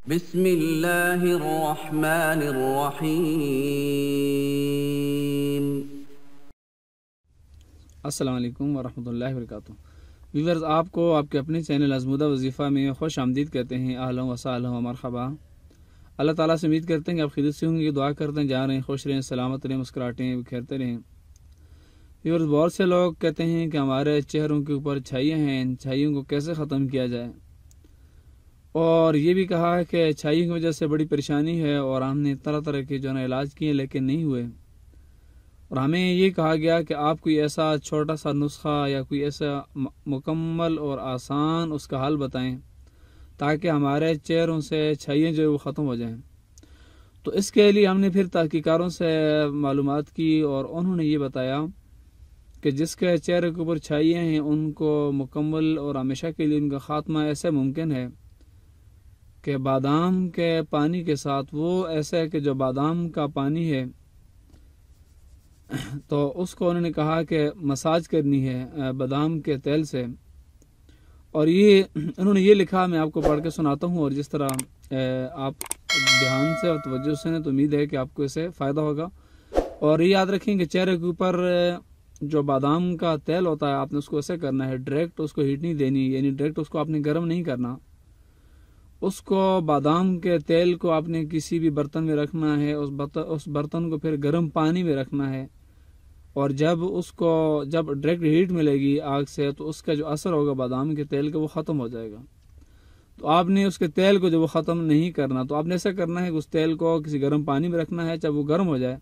بسم اللہ الرحمن الرحیم۔ السلام علیکم ورحمۃ اللہ وبرکاتہ۔ ویورز، آپ کو آپ کے اپنے چینل ازمودہ وظیفہ میں خوش آمدید کہتے ہیں۔ اہلا و سہلا و مرحبا۔ اللہ تعالیٰ سے امید کرتے ہیں کہ آپ خیریت سے ہوں گے، دعا کرتے ہیں جا رہے ہیں، خوش رہیں، سلامت رہیں، مسکراہٹیں بکھیرتے رہیں۔ ویورز، بہت سے لوگ کہتے ہیں کہ ہمارے چہروں کے اوپر چھائیاں ہیں، ان چھائیوں کو کیسے ختم کیا جائے، اور یہ بھی کہا ہے کہ چھائیوں کی وجہ سے بڑی پریشانی ہے اور ہم نے طرح طرح کے جو ہے علاج کیے لیکن نہیں ہوئے، اور ہمیں یہ کہا گیا کہ آپ کوئی ایسا چھوٹا سا نسخہ یا کوئی ایسا مکمل اور آسان اس کا حل بتائیں تاکہ ہمارے چہروں سے چھائیاں جو ہے وہ ختم ہو جائیں۔ تو اس کے لیے ہم نے پھر تحقیقاتوں سے معلومات کی اور انہوں نے یہ بتایا کہ جس کے چہرے کے اوپر چھائیاں ہیں ان کو مکمل اور ہمیشہ کے لیے ان کا خاتمہ ایسے ممکن ہے کہ بادام کے پانی کے ساتھ، وہ ایسا ہے کہ جو بادام کا پانی ہے تو اس کو انہوں نے کہا کہ مساج کرنی ہے بادام کے تیل سے، اور یہ انہوں نے یہ لکھا، میں آپ کو پڑھ کے سناتا ہوں، اور جس طرح آپ دھیان سے اور توجہ سے نے تو امید ہے کہ آپ کو اسے فائدہ ہوگا۔ اور یہ یاد رکھیں کہ چہرے کے اوپر جو بادام کا تیل ہوتا ہے آپ نے اس کو ایسے کرنا ہے، ڈائریکٹ اس کو ہیٹ نہیں دینی، یعنی ڈائریکٹ اس کو آپ نے گرم نہیں کرنا، اس کو بادام کے تیل کو آپ نے کسی بھی برتن میں رکھنا ہے، اس برتن کو پھر گرم پانی میں رکھنا ہے، اور جب ڈائریکٹ ہیٹ ملے گی آگ سے تو اس کا جو اثر ہوگا بادام کے تیل کا وہ ختم ہو جائے گا۔ تو آپ نے اس کے تیل کو جو وہ ختم نہیں کرنا، تو آپ نے ایسا کرنا ہے کہ اس تیل کو کسی گرم پانی میں رکھنا ہے، جب وہ گرم ہو جائے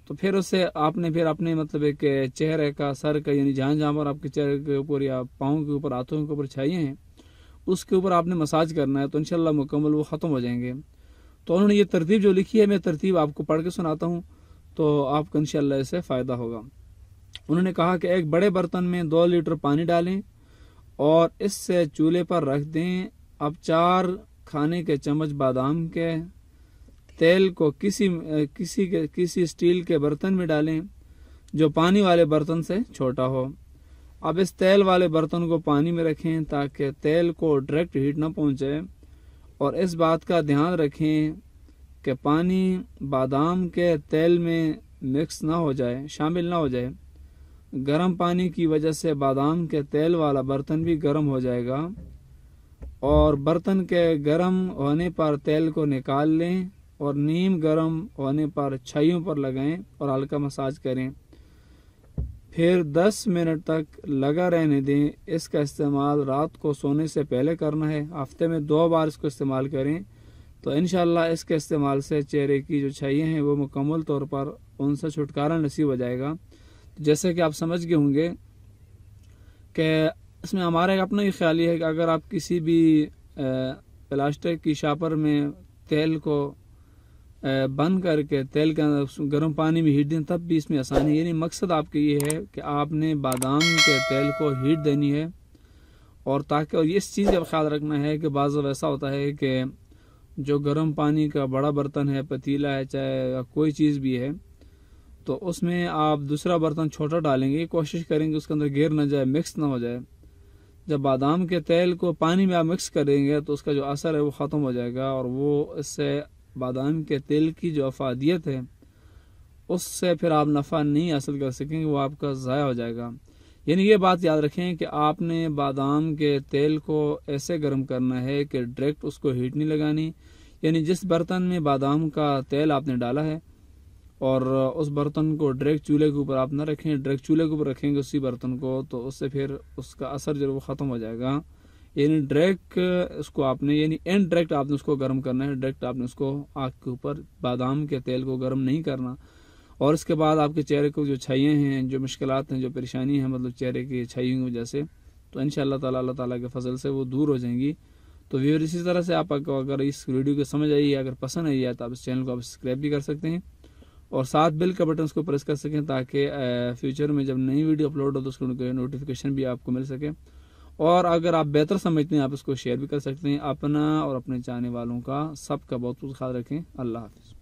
تو پھر اسے آپ نے پھر اپنے کہ چہرے کا، سر کا، یعنی جہاں پر آپ کے چہرے کے اوپر یا پاؤں کے اوپر، ہاتھوں کے اوپر چھائیاں ہیں اس کے اوپر آپ نے مساج کرنا ہے، تو انشاءاللہ مکمل وہ ختم ہو جائیں گے۔ تو انہوں نے یہ ترتیب جو لکھی ہے، میں ترتیب آپ کو پڑھ کے سناتا ہوں تو آپ کو انشاءاللہ اس سے فائدہ ہوگا۔ انہوں نے کہا کہ ایک بڑے برتن میں 2 لیٹر پانی ڈالیں اور اس سے چولہے پر رکھ دیں۔ اب 4 کھانے کے چمچ بادام کے تیل کو کسی اسٹیل کے برتن میں ڈالیں جو پانی والے برتن سے چھوٹا ہو۔ اب اس تیل والے برتن کو پانی میں رکھیں تاکہ تیل کو ڈائریکٹ ہیٹ نہ پہنچے، اور اس بات کا دھیان رکھیں کہ پانی بادام کے تیل میں مکس نہ ہو جائے، شامل نہ ہو جائے۔ گرم پانی کی وجہ سے بادام کے تیل والا برتن بھی گرم ہو جائے گا، اور برتن کے گرم ہونے پر تیل کو نکال لیں اور نیم گرم ہونے پر چھائیوں پر لگائیں اور ہلکا مساج کریں، پھر 10 منٹ تک لگا رہنے دیں۔ اس کا استعمال رات کو سونے سے پہلے کرنا ہے، ہفتے میں 2 بار اس کو استعمال کریں، تو انشاءاللہ اس کے استعمال سے چہرے کی جو چھائیاں ہیں وہ مکمل طور پر ان سے چھٹکارا نصیب ہو جائے گا۔ جیسے کہ آپ سمجھ گئے ہوں گے کہ اس میں ہمارا اپنا ہی خیال یہ ہے کہ اگر آپ کسی بھی پلاسٹک کی شاپر میں تیل کو بند کر کے تیل کے گرم پانی میں ہیٹ دیں تب بھی اس میں آسانی ہے، یعنی مقصد آپ کے یہ ہے کہ آپ نے بادام کے تیل کو ہیٹ دینی ہے، اور تاکہ اور اس چیز کا خیال رکھنا ہے کہ بعض ایسا ہوتا ہے کہ جو گرم پانی کا بڑا برتن ہے، پتیلا ہے چاہے کوئی چیز بھی ہے، تو اس میں آپ دوسرا برتن چھوٹا ڈالیں گے، کوشش کریں گے اس کے اندر گر نہ جائے، مکس نہ ہو جائے۔ جب بادام کے تیل کو پانی میں آپ مکس کریں گے تو اس کا جو اثر ہے وہ ختم ہو جائے گا، اور وہ اس سے بادام کے تیل کی جو افادیت ہے اس سے پھر آپ نفع نہیں حاصل کر سکیں گے، وہ آپ کا ضائع ہو جائے گا۔ یعنی یہ بات یاد رکھیں کہ آپ نے بادام کے تیل کو ایسے گرم کرنا ہے کہ ڈائریکٹ اس کو ہیٹ نہیں لگانی، یعنی جس برتن میں بادام کا تیل آپ نے ڈالا ہے اور اس برتن کو ڈائریکٹ چولہے کے اوپر آپ نہ رکھیں، ڈائریکٹ چولہے کے اوپر رکھیں گے اسی برتن کو تو اس سے پھر اس کا اثر جو وہ ختم ہو جائے گا، یعنی ڈائریکٹ اس کو آپ نے ڈائریکٹ آپ نے اس کو گرم کرنا ہے، ڈائریکٹ آپ نے اس کو آگ کے اوپر بادام کے تیل کو گرم نہیں کرنا، اور اس کے بعد آپ کے چہرے کو جو چھائیاں ہیں، جو مشکلات ہیں، جو پریشانی ہیں چہرے کی چھائیوں کی وجہ سے، تو انشاءاللہ تعالی اللہ تعالیٰ کے فضل سے وہ دور ہو جائیں گی۔ تو ویور اسی طرح سے آپ کو اگر اس ویڈیو کو سمجھ آئی ہے، اگر پسند آئی ہے تو آپ اس چینل کو آپ سبسکرائب بھی کر سکتے ہیں اور ساتھ بیل کا بٹن اس کو پریس کر سکیں تاکہ فیوچر میں جب نئی ویڈیو اپلوڈ ہو تو اس کو نوٹیفیکیشن بھی آپ کو مل سکے، اور اگر آپ بہتر سمجھتے ہیں آپ اس کو شیئر بھی کر سکتے ہیں۔ اپنا اور اپنے چاہنے والوں کا سب کا بہت بہت خیال رکھیں۔ اللہ حافظ۔